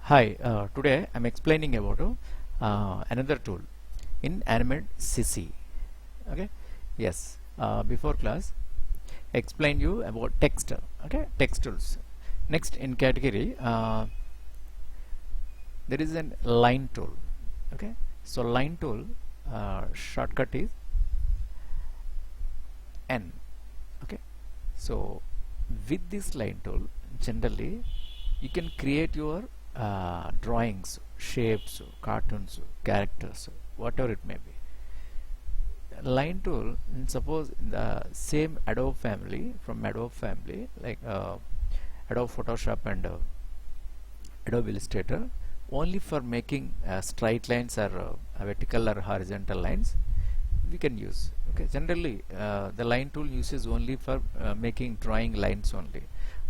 Hi, today I'm explaining about another tool in Animate CC. Okay, yes. Before class, explain you about text. Okay, text tools. Next in category, there is an line tool. Okay, so line tool shortcut is N. Okay, so with this line tool, generally you can create your drawings, shapes, cartoons, characters, whatever it may be. Line tool, suppose the same Adobe family, from Adobe family, like Adobe Photoshop and Adobe Illustrator, only for making straight lines or vertical or horizontal lines we can use. Okay, generally the line tool uses only for making drawing lines only,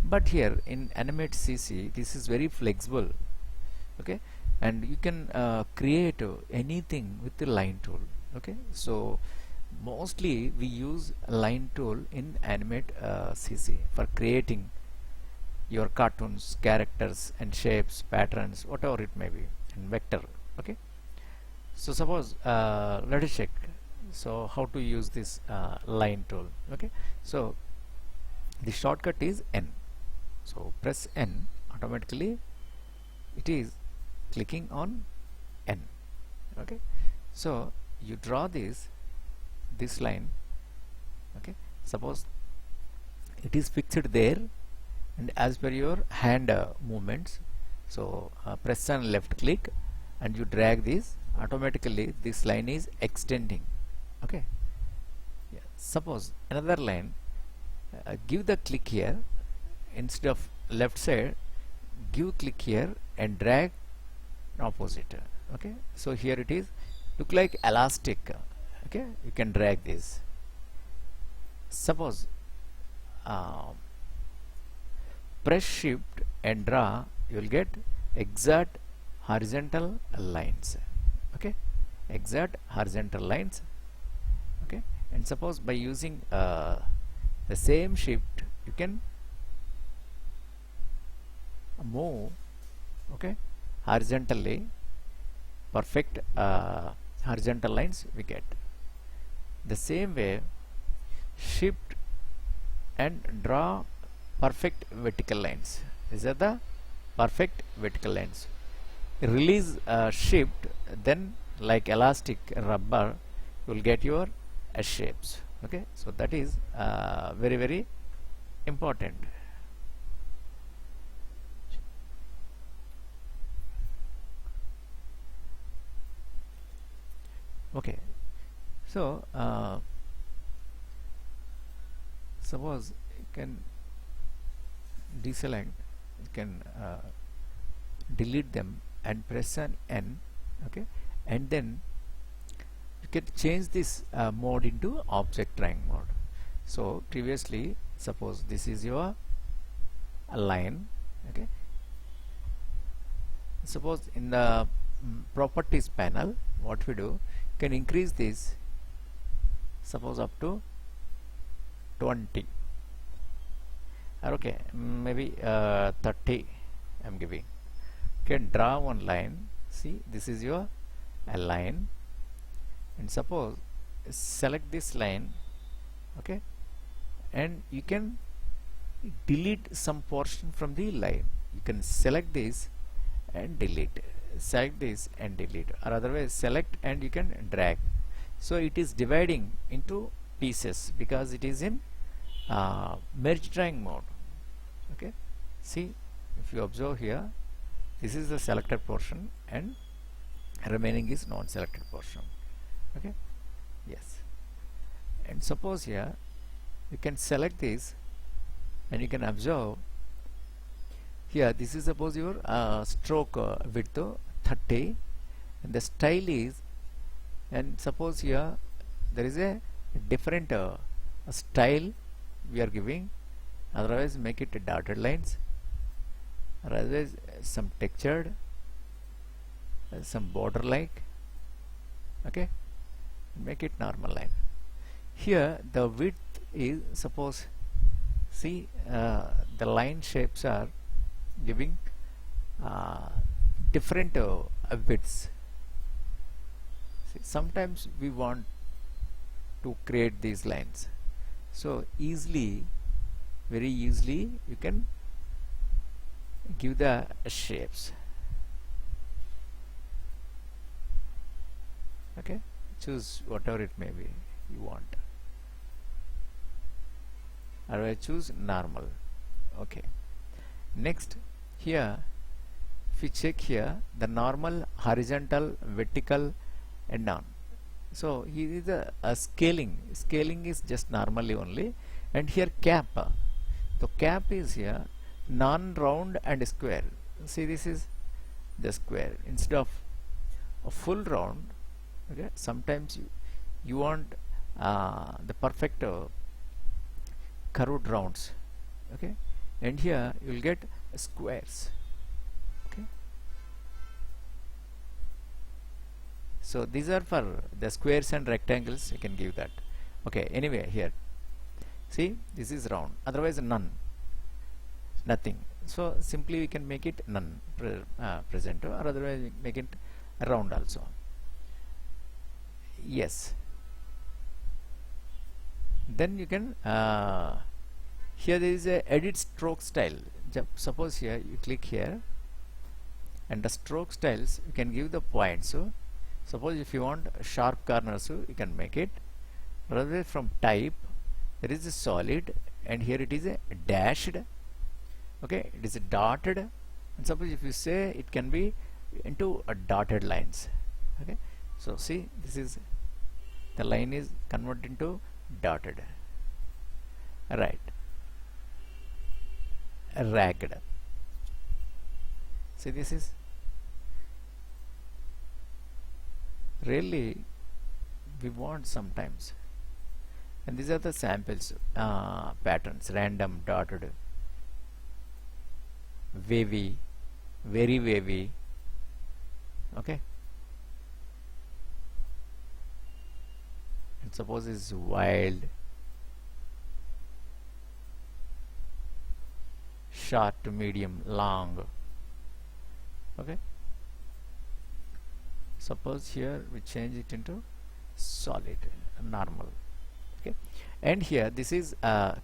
but here in Animate CC this is very flexible. Okay, and you can create anything with the line tool. Okay, so mostly we use line tool in Animate CC for creating your cartoons, characters and shapes, patterns, whatever it may be, and vector. Okay, so suppose let us check so how to use this line tool. Okay, so the shortcut is N, so press N, automatically it is clicking on N. Okay, so you draw this line. Okay, suppose it is fixed there and as per your hand movements, so press on left click and you drag this, automatically this line is extending. Okay, yeah. Suppose another line, give the click here, instead of left side give click here and drag opposite. Okay, so here it is look like elastic. Okay, you can drag this. Suppose press shift and draw, you will get exact horizontal lines. Okay, exact horizontal lines. Okay, and suppose by using the same shift you can move, okay, horizontally, perfect horizontal lines we get. The same way shift and draw perfect vertical lines. These are the perfect vertical lines. Release shift, then like elastic rubber you will get your S shapes. Okay, so that is very important. Okay, so suppose you can deselect, you can delete them and press an N. Okay, and then you can change this mode into object drawing mode. So previously, suppose this is your line. Okay, suppose in the properties panel, what we do, can increase this, suppose up to 20, or okay, maybe 30 I'm giving. Can draw one line. See, this is your line, and suppose select this line. Okay, and you can delete some portion from the line. You can select this and delete, select this and delete, or otherwise select and you can drag. So it is dividing into pieces because it is in merge drawing mode. Okay, see, if you observe here, this is the selected portion and remaining is non-selected portion. Okay, yes, and suppose here you can select this and you can observe here, this is suppose your stroke width 30 and the style is, and suppose here there is a different style we are giving, otherwise make it dotted lines, or otherwise some textured, some border like. Okay, make it normal line. Here the width is, suppose, see, the line shapes are giving different widths. See, sometimes we want to create these lines, so easily, very easily you can give the shapes. Okay, choose whatever it may be you want, or I choose normal. Okay, next here if you check here, the normal, horizontal, vertical and none. So here is a scaling is just normally only, and here cap, so cap is here non-round and square. See, this is the square instead of a full round. Okay, sometimes you want the perfect curved rounds. Okay, and here you will get squares. Okay, so these are for the squares and rectangles, you can give that. Okay, anyway, here see, this is round, otherwise none, nothing. So simply we can make it none present, or otherwise we make it round also. Yes, then you can here there is a edit stroke style. Suppose here you click here, and the stroke styles you can give the points. So suppose if you want sharp corners, so you can make it. Rather, from type there is a solid, and here it is a dashed. Okay, it is a dotted, and suppose if you say it can be into a dotted lines. Okay, so see, this is the line is converted into dotted. Right, ragged. See, this is really we want sometimes, and these are the samples patterns: random, dotted, wavy, very wavy. Okay, and suppose is wild, short to medium, long. Okay, suppose here we change it into solid, normal. Okay, and here this is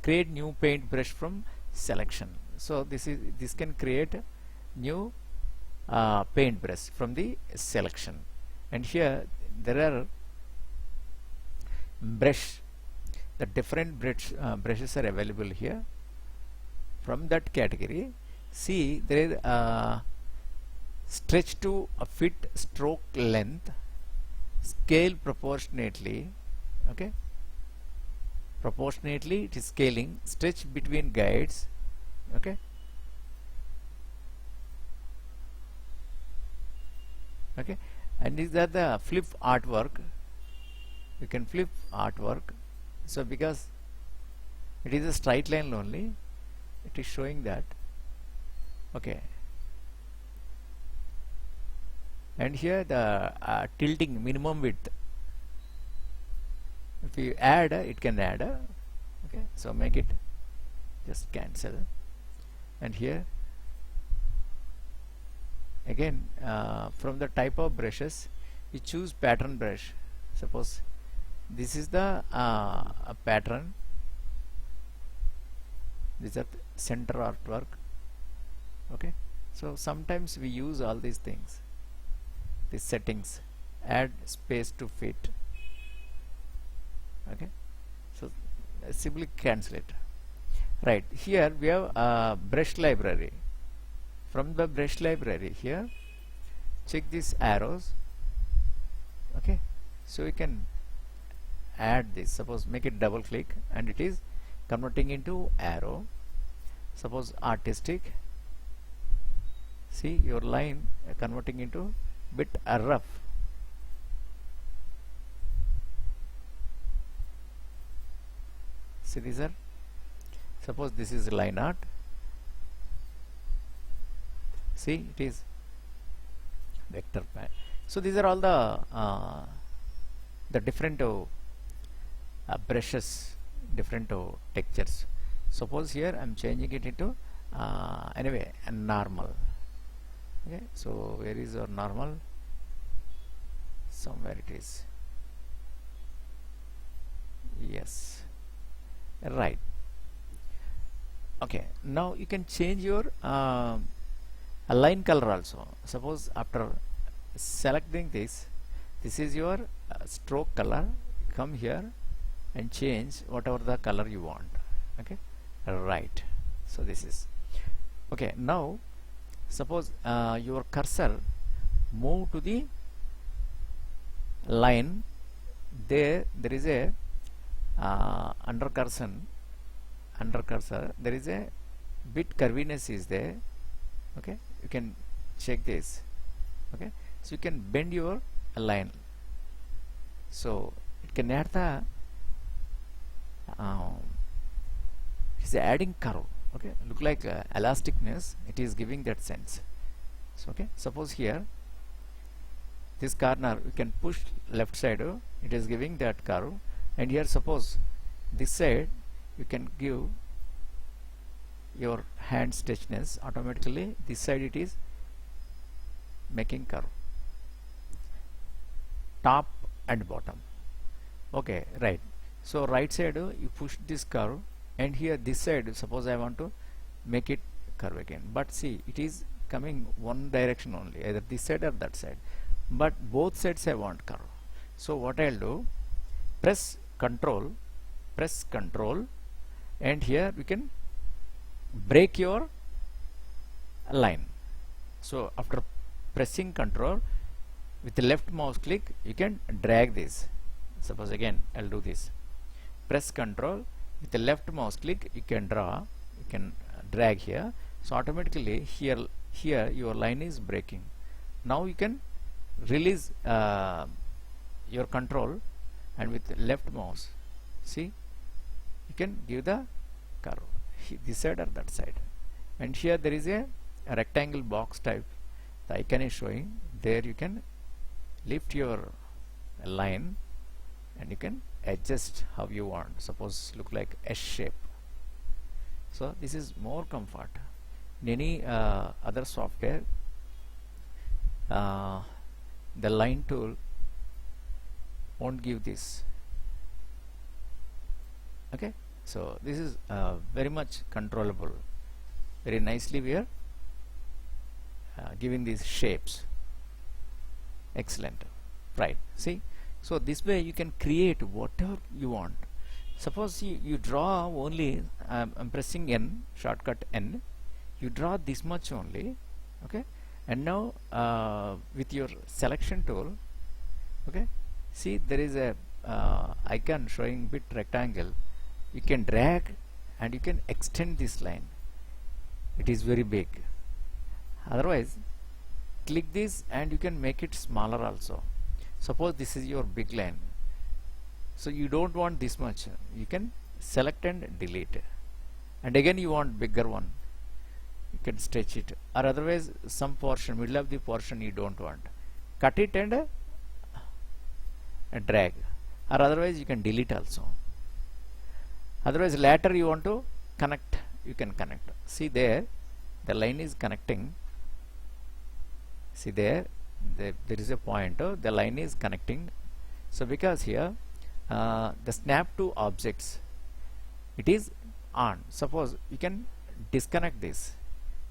create new paintbrush from selection. So this can create new paintbrush from the selection, and here there are brush, the different brushes are available here. From that category, see, there is stretch to a fit stroke length, scale proportionately. Okay, proportionately it is scaling, stretch between guides. Okay, okay, and these are the flip artwork. You can flip artwork. So because it is a straight line only, it is showing that. Okay, and here the tilting minimum width, if you add, it can add. Okay, so make it just cancel, and here again from the type of brushes you choose pattern brush. Suppose this is the pattern, these are center artwork. Okay, so sometimes we use all these things, these settings, add space to fit. Okay, so simply cancel it. Right, here we have brush library. From the brush library, here check these arrows. Okay, so we can add this. Suppose make it double click, and it is converting into arrow. Suppose artistic, see your line converting into bit rough. See, these are, suppose this is line art. See, it is vector pad. So these are all the different brushes, different textures. Suppose here I am changing it into anyway a normal. Okay, so where is your normal? Somewhere it is. Yes, right. Okay, now you can change your line color also. Suppose after selecting this is your stroke color. Come here and change whatever the color you want. Okay, right. So this is okay. Now suppose your cursor move to the line. There is a under cursor there is a bit curviness is there. Okay, you can check this. Okay, so you can bend your line, so it can add the um, it's adding curve. Okay, look like elasticness, it is giving that sense. So okay, suppose here this corner you can push left side, it is giving that curve, and here suppose this side you can give your hand stretchness, automatically this side it is making curve, top and bottom. Okay, right. So right side you push this curve, and here this side suppose I want to make it curve again, but see it is coming one direction only, either this side or that side, but both sides I want curve. So what I'll do, press control, and here we can break your line. So after pressing control with the left mouse click you can drag this. Suppose again I'll do this, press control with the left mouse click you can drag here, so automatically here your line is breaking. Now you can release your control, and with the left mouse, see you can give the curve this side or that side, and here there is a rectangle box type, the icon is showing there. You can lift your line and you can adjust how you want. Suppose look like S shape. So this is more comfort. In any other software, the line tool won't give this. Okay, so this is very much controllable. Very nicely we are giving these shapes. Excellent, right? See, so this way you can create whatever you want. Suppose you draw only, I'm pressing N, shortcut N, you draw this much only. Okay, and now with your selection tool, okay, see there is a icon showing bit rectangle. You can drag and you can extend this line. It is very big. Otherwise, click this and you can make it smaller also. Suppose this is your big line, so you don't want this much, you can select and delete, and again you want bigger one, you can stretch it, or otherwise some portion, middle of the portion you don't want, cut it and drag, or otherwise you can delete also. Otherwise later you want to connect, you can connect. See there the line is connecting. See there is a point, the line is connecting. So because here the snap to objects, it is on. Suppose you can disconnect this.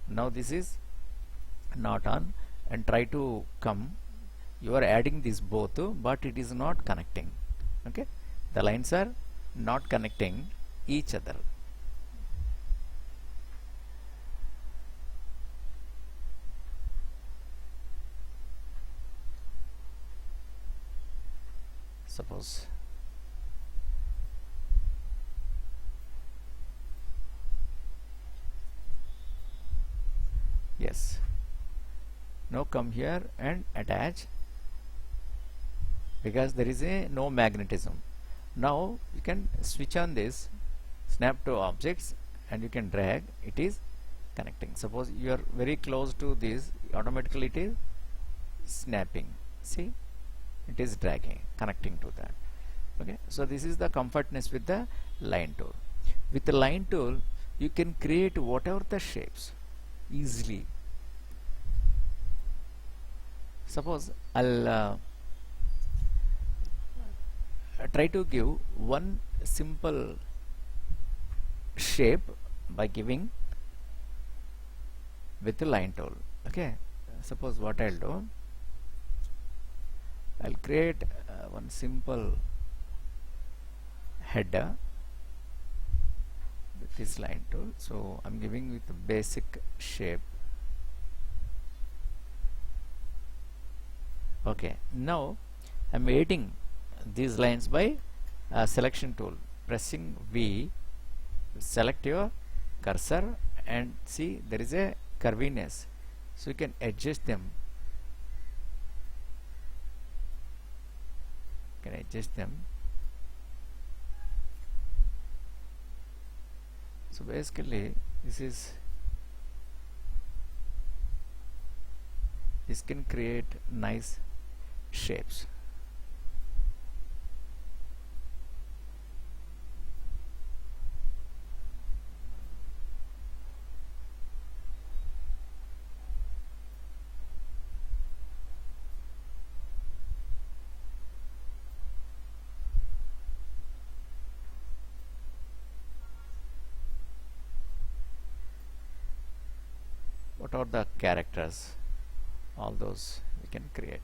Now this is not on, and try to come, you are adding this both, but it is not connecting. Okay, the lines are not connecting each other. Suppose yes, now come here and attach, because there is a no magnetism. Now you can switch on this snap to objects and you can drag, it is connecting. Suppose you are very close to this, automatically it is snapping. See, it is dragging, connecting to that. Okay, so this is the comfortness with the line tool. With the line tool you can create whatever the shapes easily. Suppose I'll try to give one simple shape by giving with the line tool. Okay, suppose what I'll do, I'll create one simple header with this line tool. So I'm giving with the basic shape. Okay, now I'm editing these lines by selection tool. Pressing V, select your cursor and see there is a curviness, so you can adjust them. You can adjust them. So basically this can create nice shapes. What are the characters? All those we can create.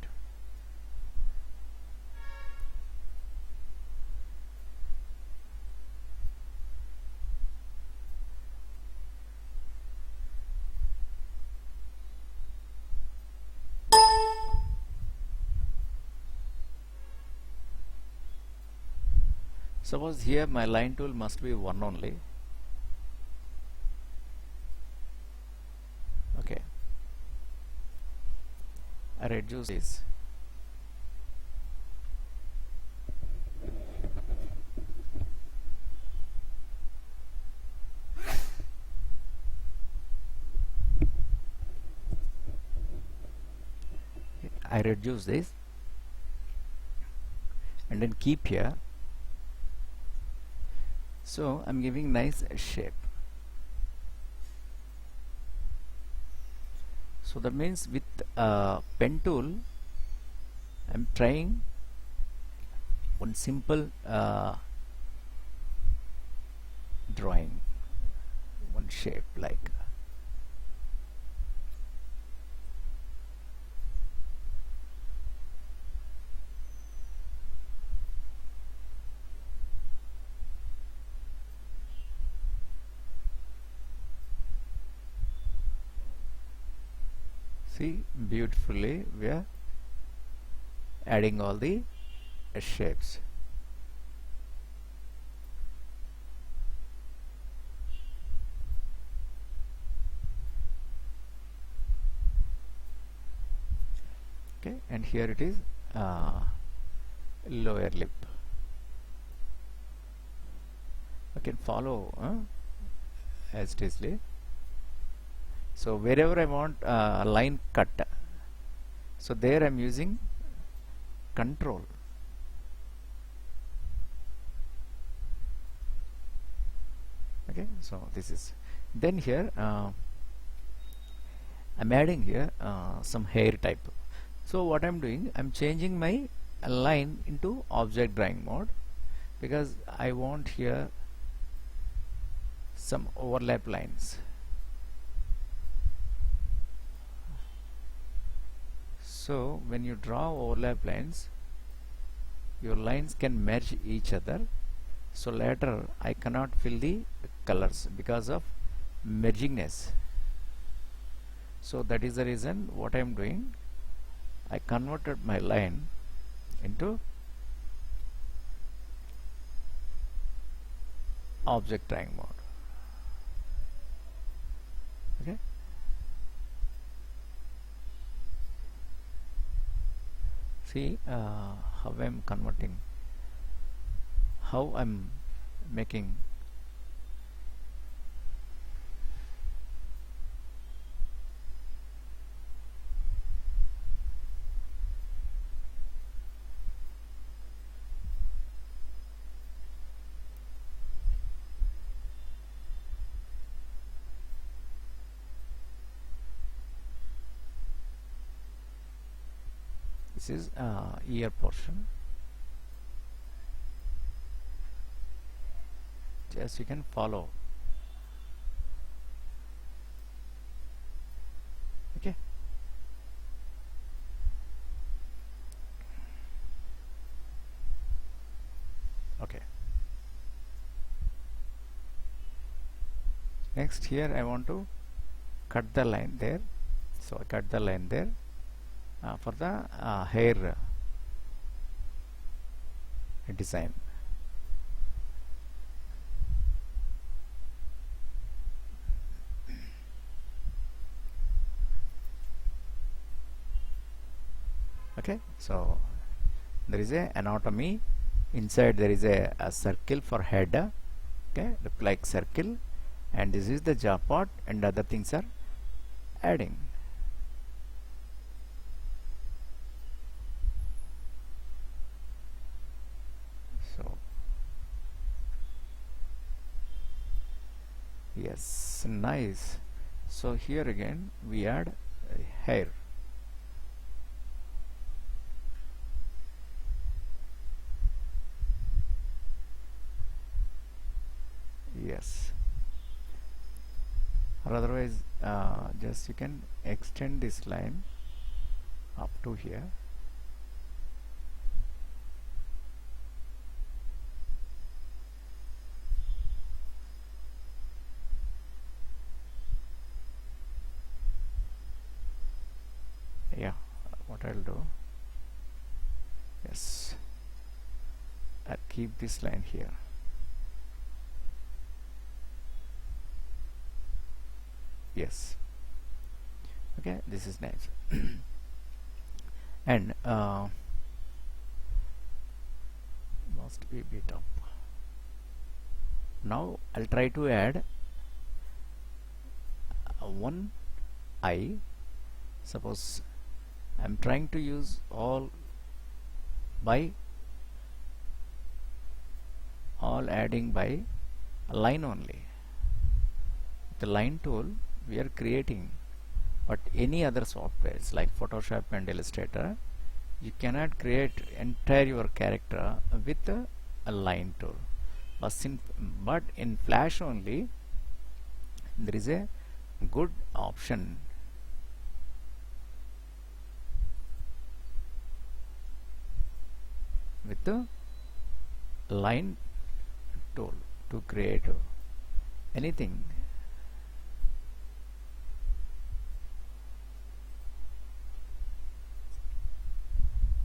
Suppose here my line tool must be one only. Okay, I reduce this. I reduce this and then keep here. So I'm giving nice shape. So that means with pen tool I'm trying one simple drawing, one shape like. See, beautifully we are adding all the shapes. Okay, and here it is lower lip. I can follow as it is. So wherever I want a line cut, so there I'm using control. Okay, so this is, then here I'm adding here some hair type. So what I'm doing, I'm changing my line into object drawing mode because I want here some overlap lines. So when you draw overlap lines, your lines can merge each other. So later I cannot fill the colors because of mergingness. So that is the reason what I am doing, I converted my line into object drawing mode. Okay. See how I am converting, how I am making. this is ear portion. Just you can follow. Okay. Okay. Next here I want to cut the line there, so I cut the line there for the hair design. Okay, so there is a anatomy. Inside there is a circle for head, okay, look like circle, and this is the jaw part, and other things are adding. So yes, nice. So here again we add hair. Yes, or otherwise just you can extend this line up to here. Yeah, what I'll do, yes, I'll keep this line here. Yes, okay, this is nice. And must be bit up. Now I'll try to add one eye. Suppose I'm trying to use all adding by a line only. The line tool we are creating, but any other softwares like Photoshop and Illustrator, you cannot create entire your character with a line tool. But in Flash only there is a good option with the line tool to create anything.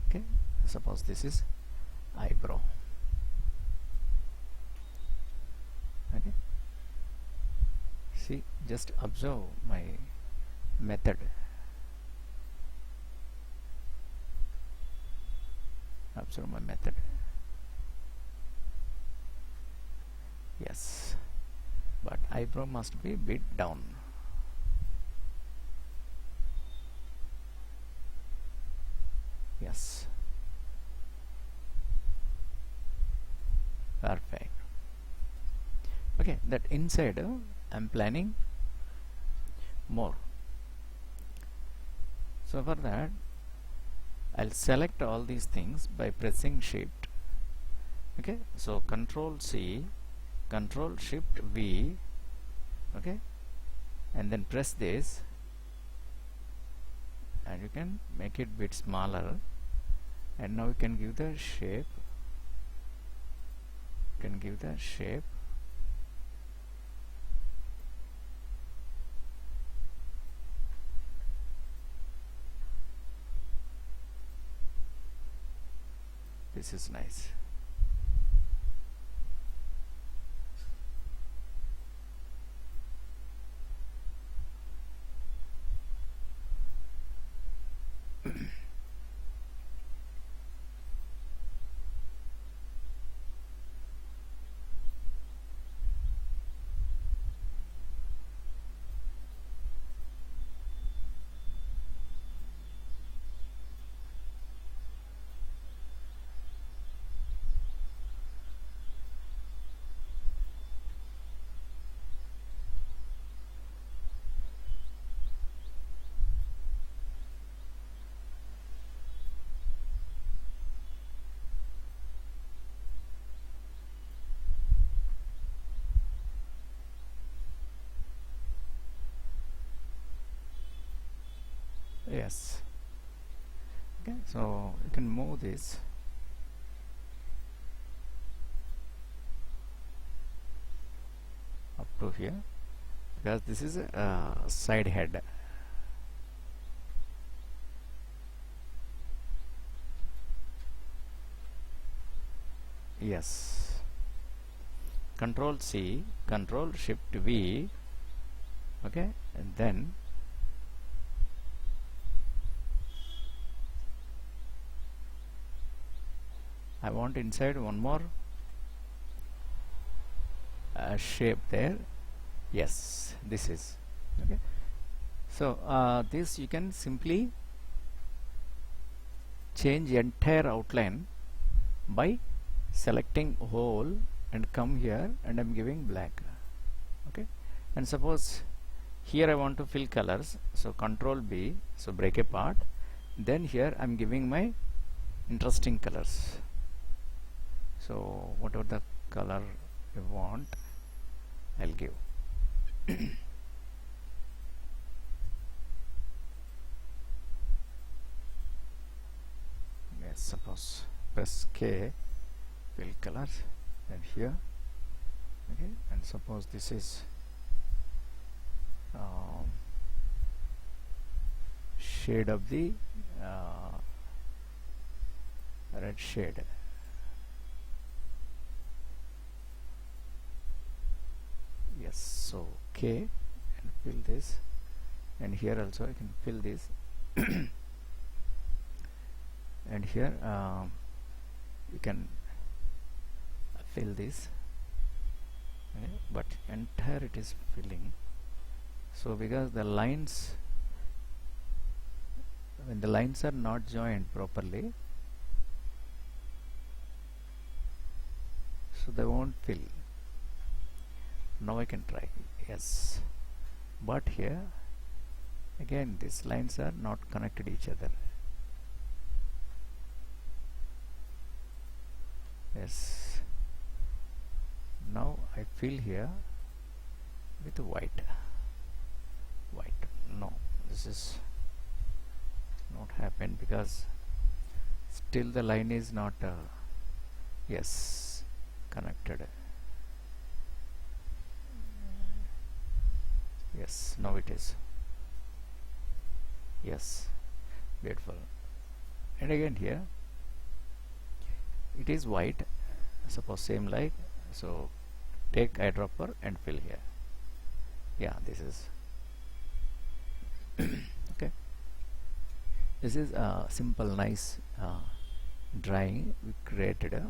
Okay, suppose this is eyebrow. Okay, see, just observe my method. Observe my method. Yes, but eyebrow must be bit down. Yes, perfect. Okay, that inside I'm planning more. So for that I'll select all these things by pressing Shift. Okay, so Control C, Control Shift V, okay, and then press this, and you can make it bit smaller. And now you can give the shape. You can give the shape. This is nice. Yes. Okay, so you can move this up to here because this is a side head. Yes. Control C, Control Shift V. Okay, and then I want inside one more shape there. Yes, this is okay. So this you can simply change entire outline by selecting whole and come here and I'm giving black. Okay, and suppose here I want to fill colors, so Control B, so break apart. Then here I'm giving my interesting colors. So whatever the color you want, I'll give. Yes, suppose press K, fill colors, and here. Okay, and suppose this is shade of the red shade. Yes, so K and fill this, and here also I can fill this. And here you can fill this, okay, but entire it is filling. So because the lines, when the lines are not joined properly, so they won't fill. Now I can try. Yes, but here again these lines are not connected each other. Yes, now I fill here with white. No, this is not happen because still the line is not yes, connected. Yes, now it is. Yes, beautiful. And again here it is white, suppose same like, so take eyedropper and fill here. Yeah, this is okay. This is a simple nice drawing we created.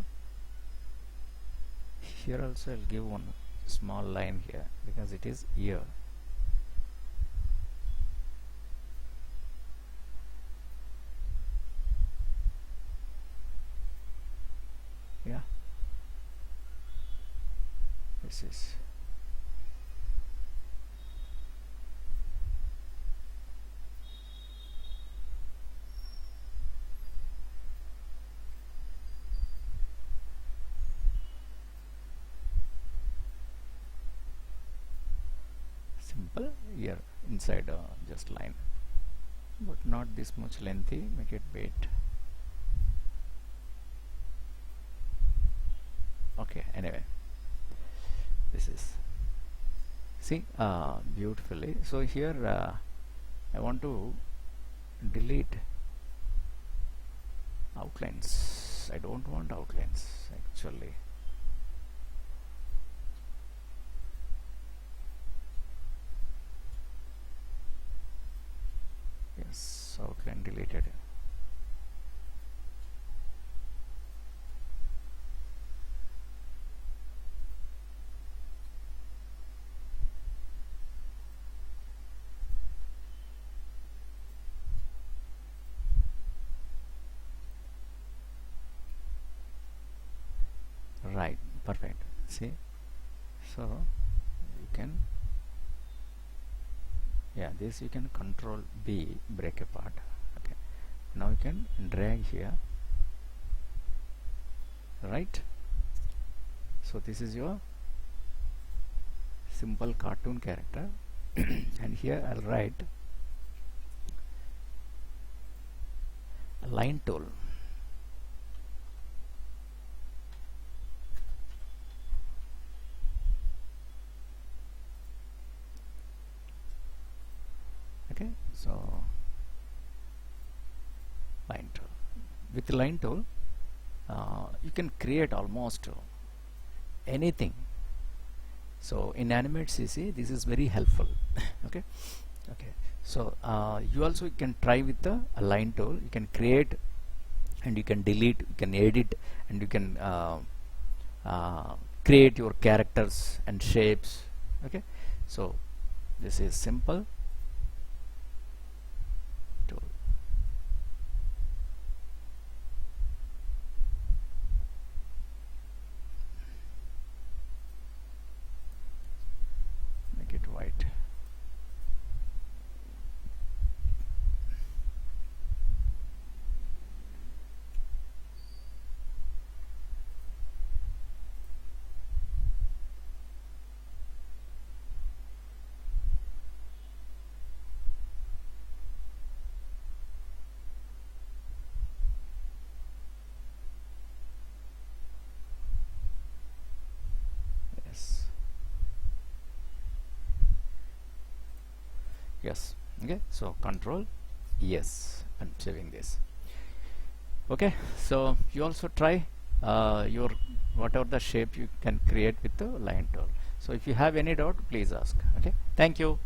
Here also I'll give one small line here because it is ear. Yeah, this is simple ear inside just line, but not this much lengthy, make it bit. Okay, anyway, this is see beautifully. So here I want to delete outlines. I don't want outlines actually. Yes, outline deleted. Right, perfect. See, so you can, yeah, this you can Control B, break apart. Okay, now you can drag here, right? So this is your simple cartoon character. And here I'll write line tool. Okay, so line tool. With the line tool, you can create almost anything. So in Animate CC, this is very helpful. Okay, okay. So you also can try with the line tool. You can create and you can delete, you can edit, and you can create your characters and shapes. Okay, so this is simple tool. Make it white. Yes. Yes. Okay, so control yes, I'm saving this. Okay, so you also try your whatever the shape you can create with the line tool. So if you have any doubt, please ask. Okay, thank you.